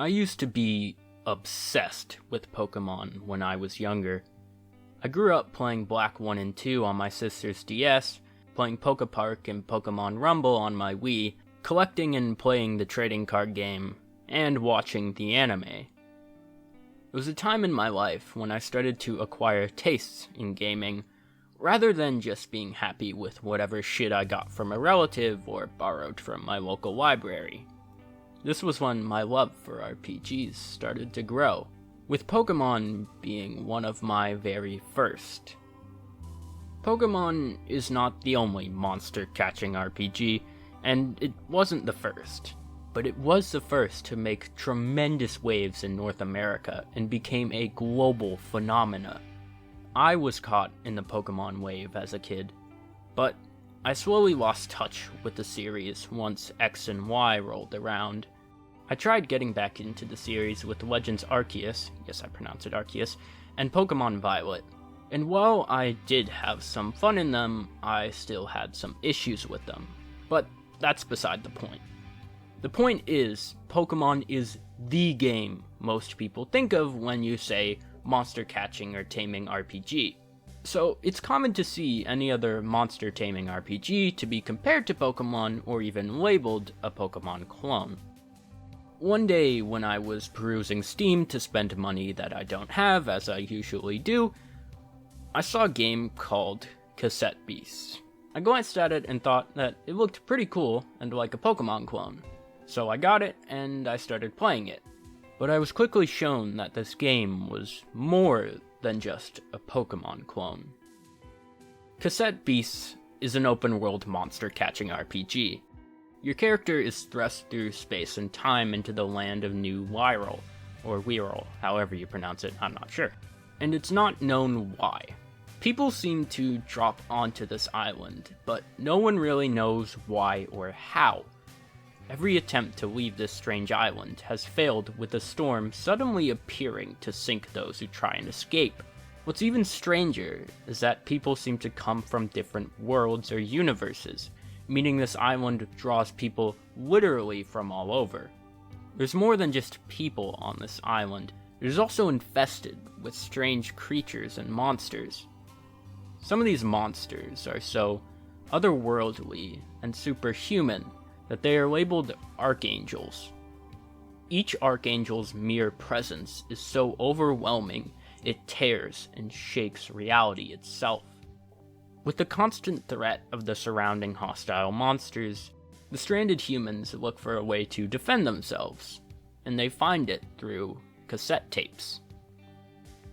I used to be obsessed with Pokémon when I was younger. I grew up playing Black 1 and 2 on my sister's DS, playing Poké Park and Pokémon Rumble on my Wii, collecting and playing the trading card game, and watching the anime. It was a time in my life when I started to acquire tastes in gaming, rather than just being happy with whatever shit I got from a relative or borrowed from my local library. This was when my love for RPGs started to grow, with Pokémon being one of my very first. Pokémon is not the only monster-catching RPG, and it wasn't the first, but it was the first to make tremendous waves in North America and became a global phenomena. I was caught in the Pokémon wave as a kid, but I slowly lost touch with the series once X and Y rolled around. I tried getting back into the series with Legends Arceus, yes I pronounce it Arceus, and Pokémon Violet, and while I did have some fun in them, I still had some issues with them, but that's beside the point. The point is, Pokémon is the game most people think of when you say monster catching or taming RPG. So it's common to see any other monster taming RPG to be compared to Pokémon or even labeled a Pokémon clone. One day when I was perusing Steam to spend money that I don't have, as I usually do, I saw a game called Cassette Beasts. I glanced at it and thought that it looked pretty cool and like a Pokémon clone. So I got it and I started playing it. But I was quickly shown that this game was more than just a Pokémon clone. Cassette Beasts is an open-world monster-catching RPG. Your character is thrust through space and time into the land of New Wirral, or Wirral, however you pronounce it, I'm not sure. And it's not known why. People seem to drop onto this island, but no one really knows why or how. Every attempt to leave this strange island has failed, with a storm suddenly appearing to sink those who try and escape. What's even stranger is that people seem to come from different worlds or universes, meaning this island draws people literally from all over. There's more than just people on this island, it is also infested with strange creatures and monsters. Some of these monsters are so otherworldly and superhuman that they are labeled archangels. Each archangel's mere presence is so overwhelming it tears and shakes reality itself. With the constant threat of the surrounding hostile monsters, the stranded humans look for a way to defend themselves, and they find it through cassette tapes.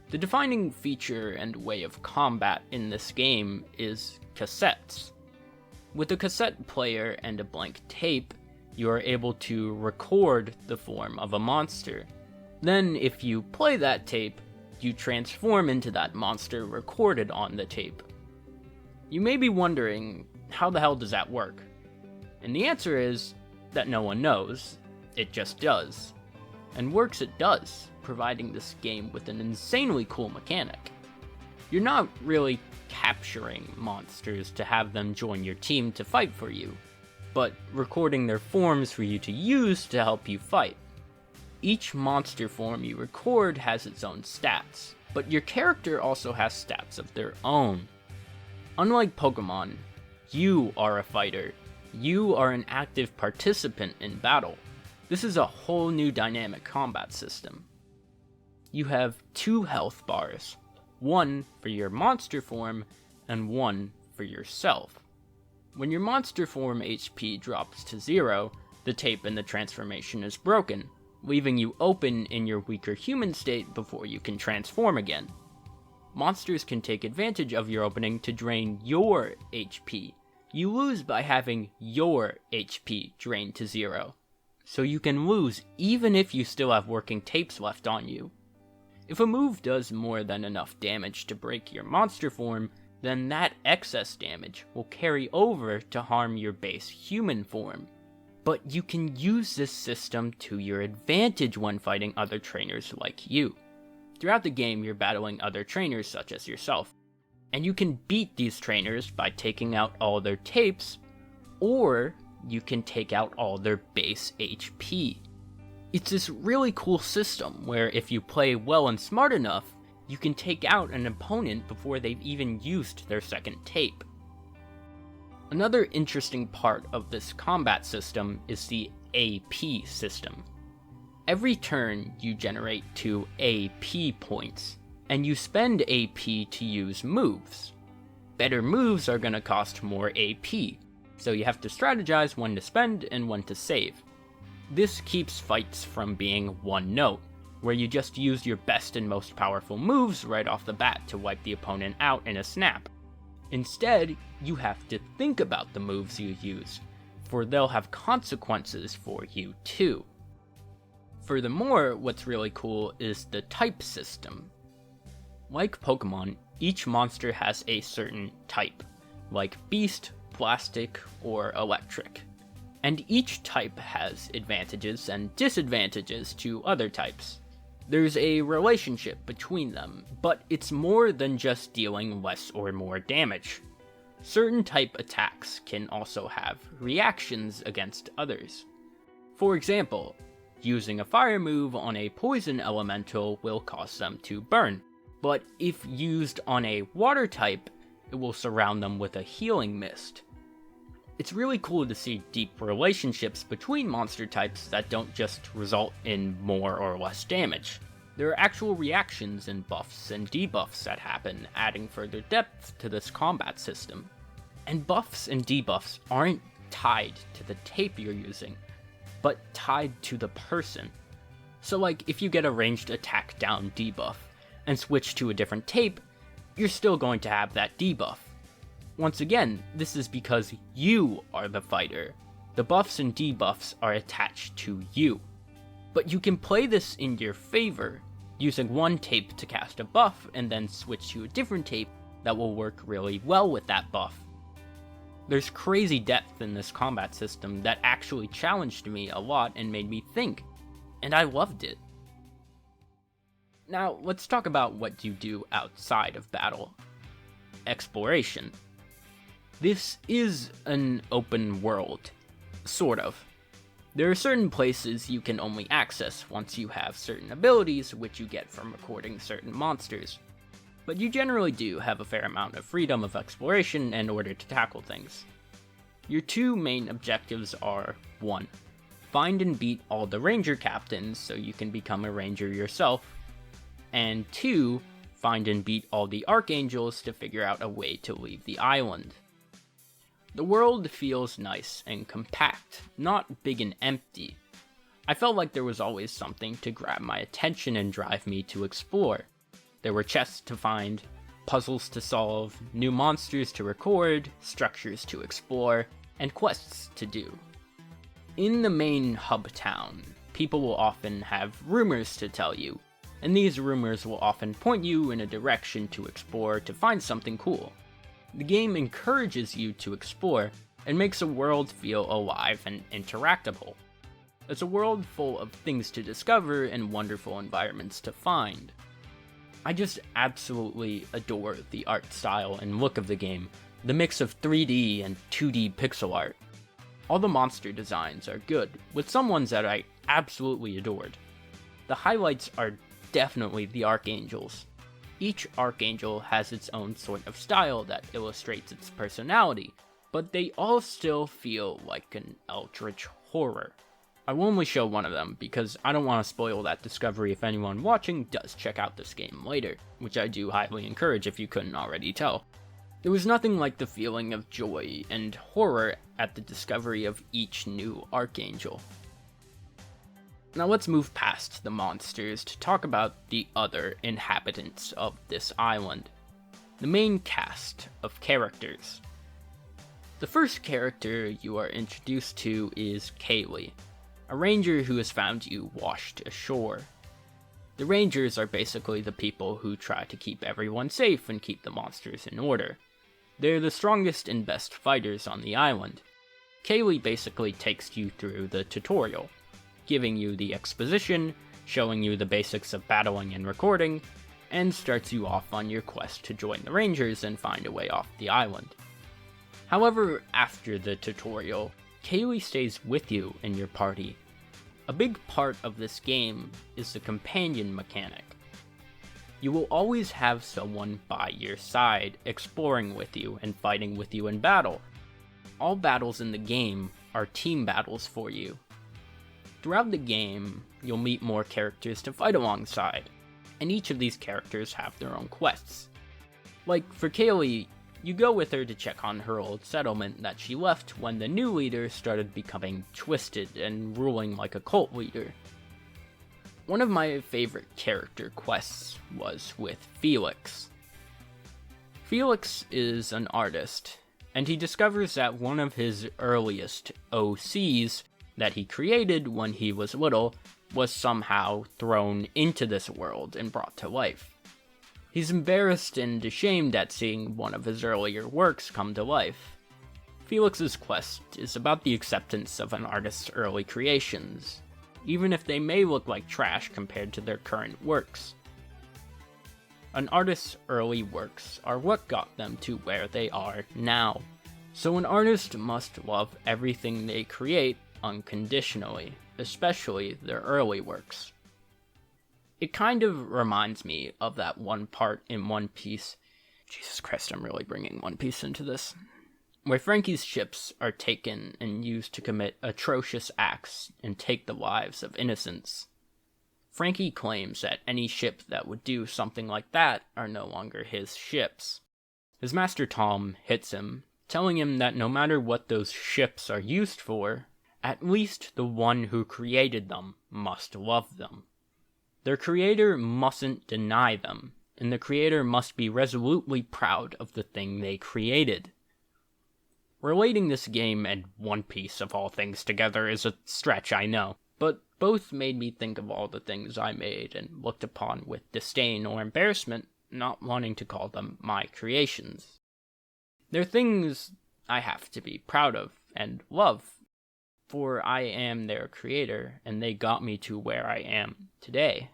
The defining feature and way of combat in this game is cassettes. With a cassette player and a blank tape, you are able to record the form of a monster. Then, if you play that tape, you transform into that monster recorded on the tape. You may be wondering, how the hell does that work? And the answer is that no one knows, it just does. And works it does, providing this game with an insanely cool mechanic. You're not really capturing monsters to have them join your team to fight for you, but recording their forms for you to use to help you fight. Each monster form you record has its own stats, but your character also has stats of their own. Unlike Pokemon, you are a fighter. You are an active participant in battle. This is a whole new dynamic combat system. You have 2 health bars, one for your monster form and one for yourself. When your monster form HP drops to 0, the tape in the transformation is broken, leaving you open in your weaker human state before you can transform again. Monsters can take advantage of your opening to drain your HP. You lose by having your HP drained to 0, so you can lose even if you still have working tapes left on you. If a move does more than enough damage to break your monster form, then that excess damage will carry over to harm your base human form. But you can use this system to your advantage when fighting other trainers like you. Throughout the game, you're battling other trainers such as yourself, and you can beat these trainers by taking out all their tapes, or you can take out all their base HP. It's this really cool system where if you play well and smart enough, you can take out an opponent before they've even used their second tape. Another interesting part of this combat system is the AP system. Every turn you generate 2 AP points, and you spend AP to use moves. Better moves are going to cost more AP, so you have to strategize when to spend and when to save. This keeps fights from being one note, where you just use your best and most powerful moves right off the bat to wipe the opponent out in a snap. Instead, you have to think about the moves you use, for they'll have consequences for you too. Furthermore, what's really cool is the type system. Like Pokemon, each monster has a certain type, like Beast, Plastic, or Electric. And each type has advantages and disadvantages to other types. There's a relationship between them, but it's more than just dealing less or more damage. Certain type attacks can also have reactions against others. For example, using a fire move on a poison elemental will cause them to burn, but if used on a water type, it will surround them with a healing mist. It's really cool to see deep relationships between monster types that don't just result in more or less damage. There are actual reactions and buffs and debuffs that happen, adding further depth to this combat system. And buffs and debuffs aren't tied to the tape you're using, but tied to the person. So like, if you get a ranged attack down debuff, and switch to a different tape, you're still going to have that debuff. Once again, this is because you are the fighter. The buffs and debuffs are attached to you. But you can play this in your favor, using one tape to cast a buff and then switch to a different tape that will work really well with that buff. There's crazy depth in this combat system that actually challenged me a lot and made me think, and I loved it. Now, let's talk about what you do outside of battle. Exploration. This is an open world. Sort of. There are certain places you can only access once you have certain abilities, which you get from recording certain monsters. But you generally do have a fair amount of freedom of exploration in order to tackle things. Your two main objectives are 1. Find and beat all the ranger captains so you can become a ranger yourself, and 2. Find and beat all the archangels to figure out a way to leave the island. The world feels nice and compact, not big and empty. I felt like there was always something to grab my attention and drive me to explore. There were chests to find, puzzles to solve, new monsters to record, structures to explore, and quests to do. In the main hub town, people will often have rumors to tell you, and these rumors will often point you in a direction to explore to find something cool. The game encourages you to explore and makes a world feel alive and interactable. It's a world full of things to discover and wonderful environments to find. I just absolutely adore the art style and look of the game, the mix of 3D and 2D pixel art. All the monster designs are good, with some ones that I absolutely adored. The highlights are definitely the archangels. Each archangel has its own sort of style that illustrates its personality, but they all still feel like an eldritch horror. I will only show one of them because I don't want to spoil that discovery if anyone watching does check out this game later, which I do highly encourage if you couldn't already tell. There was nothing like the feeling of joy and horror at the discovery of each new archangel. Now let's move past the monsters to talk about the other inhabitants of this island. The main cast of characters. The first character you are introduced to is Kayleigh, a ranger who has found you washed ashore. The rangers are basically the people who try to keep everyone safe and keep the monsters in order. They're the strongest and best fighters on the island. Kayleigh basically takes you through the tutorial, giving you the exposition, showing you the basics of battling and recording, and starts you off on your quest to join the Rangers and find a way off the island. However, after the tutorial, Kayleigh stays with you in your party. A big part of this game is the companion mechanic. You will always have someone by your side, exploring with you and fighting with you in battle. All battles in the game are team battles for you. Throughout the game, you'll meet more characters to fight alongside, and each of these characters have their own quests. Like for Kayleigh, you go with her to check on her old settlement that she left when the new leader started becoming twisted and ruling like a cult leader. One of my favorite character quests was with Felix. Felix is an artist, and he discovers that one of his earliest OCs that he created when he was little was somehow thrown into this world and brought to life. He's embarrassed and ashamed at seeing one of his earlier works come to life. Felix's quest is about the acceptance of an artist's early creations, even if they may look like trash compared to their current works. An artist's early works are what got them to where they are now, so an artist must love everything they create unconditionally, especially their early works. It kind of reminds me of that one part in One Piece. Jesus Christ, I'm really bringing One Piece into this. Where Franky's ships are taken and used to commit atrocious acts and take the lives of innocents. Franky claims that any ship that would do something like that are no longer his ships. His master Tom hits him, telling him that no matter what those ships are used for, at least the one who created them must love them. Their creator mustn't deny them, and the creator must be resolutely proud of the thing they created. Relating this game and One Piece of all things together is a stretch, I know, but both made me think of all the things I made and looked upon with disdain or embarrassment, not wanting to call them my creations. They're things I have to be proud of and love, for I am their creator, and they got me to where I am today.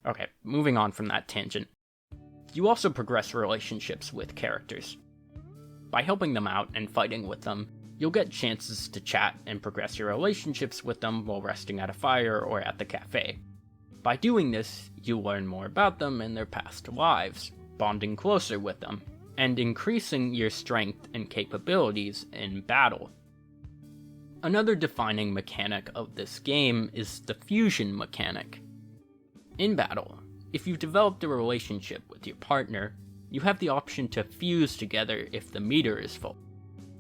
Okay, moving on from that tangent. You also progress relationships with characters. By helping them out and fighting with them, you'll get chances to chat and progress your relationships with them while resting at a fire or at the cafe. By doing this, you'll learn more about them and their past lives, bonding closer with them, and increasing your strength and capabilities in battle. Another defining mechanic of this game is the fusion mechanic. In battle, if you've developed a relationship with your partner, you have the option to fuse together if the meter is full.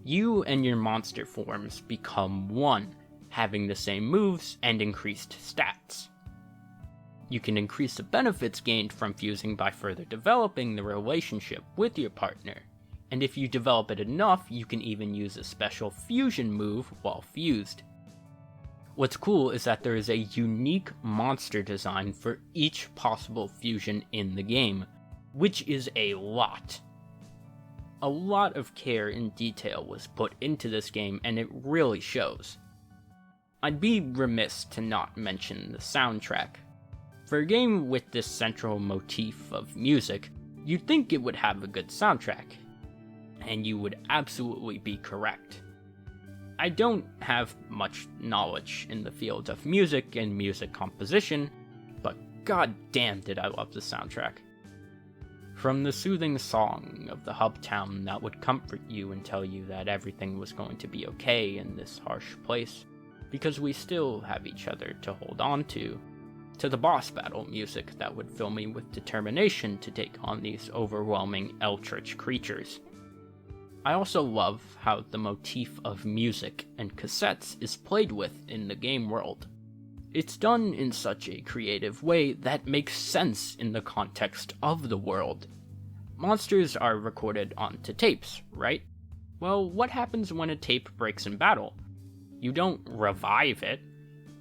You and your monster forms become one, having the same moves and increased stats. You can increase the benefits gained from fusing by further developing the relationship with your partner, and if you develop it enough, you can even use a special fusion move while fused. What's cool is that there is a unique monster design for each possible fusion in the game, which is a lot. A lot of care and detail was put into this game, and it really shows. I'd be remiss to not mention the soundtrack. For a game with this central motif of music, you'd think it would have a good soundtrack, and you would absolutely be correct. I don't have much knowledge in the field of music and music composition, but god damn did I love the soundtrack. From the soothing song of the hub town that would comfort you and tell you that everything was going to be okay in this harsh place, because we still have each other to hold on to the boss battle music that would fill me with determination to take on these overwhelming eldritch creatures. I also love how the motif of music and cassettes is played with in the game world. It's done in such a creative way that makes sense in the context of the world. Monsters are recorded onto tapes, right? Well, what happens when a tape breaks in battle? You don't revive it,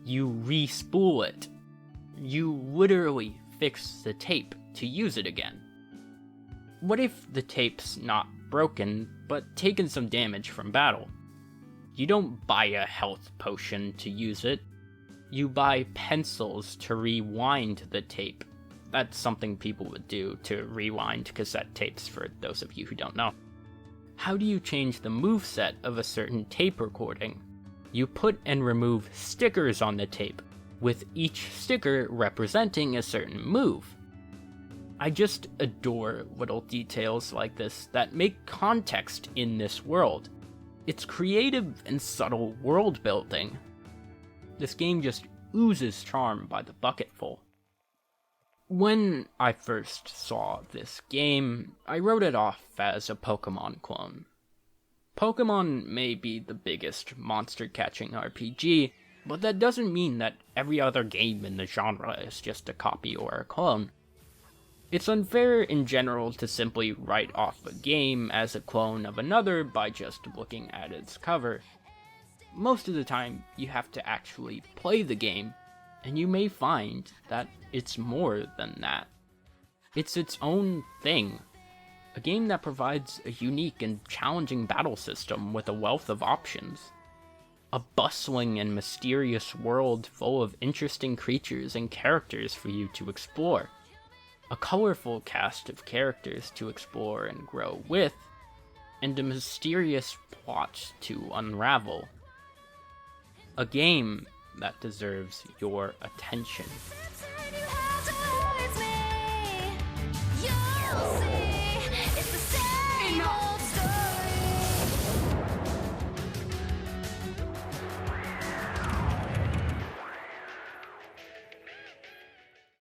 you re-spool it. You literally fix the tape to use it again. What if the tape's not broken, but taken some damage from battle? You don't buy a health potion to use it. You buy pencils to rewind the tape. That's something people would do to rewind cassette tapes, for those of you who don't know. How do you change the moveset of a certain tape recording? You put and remove stickers on the tape, with each sticker representing a certain move. I just adore little details like this that make context in this world. It's creative and subtle world building. This game just oozes charm by the bucketful. When I first saw this game, I wrote it off as a Pokémon clone. Pokémon may be the biggest monster-catching RPG, but that doesn't mean that every other game in the genre is just a copy or a clone. It's unfair in general to simply write off a game as a clone of another by just looking at its cover. Most of the time, you have to actually play the game, and you may find that it's more than that. It's its own thing. A game that provides a unique and challenging battle system with a wealth of options. A bustling and mysterious world full of interesting creatures and characters for you to explore. A colorful cast of characters to explore and grow with, and a mysterious plot to unravel. A game that deserves your attention.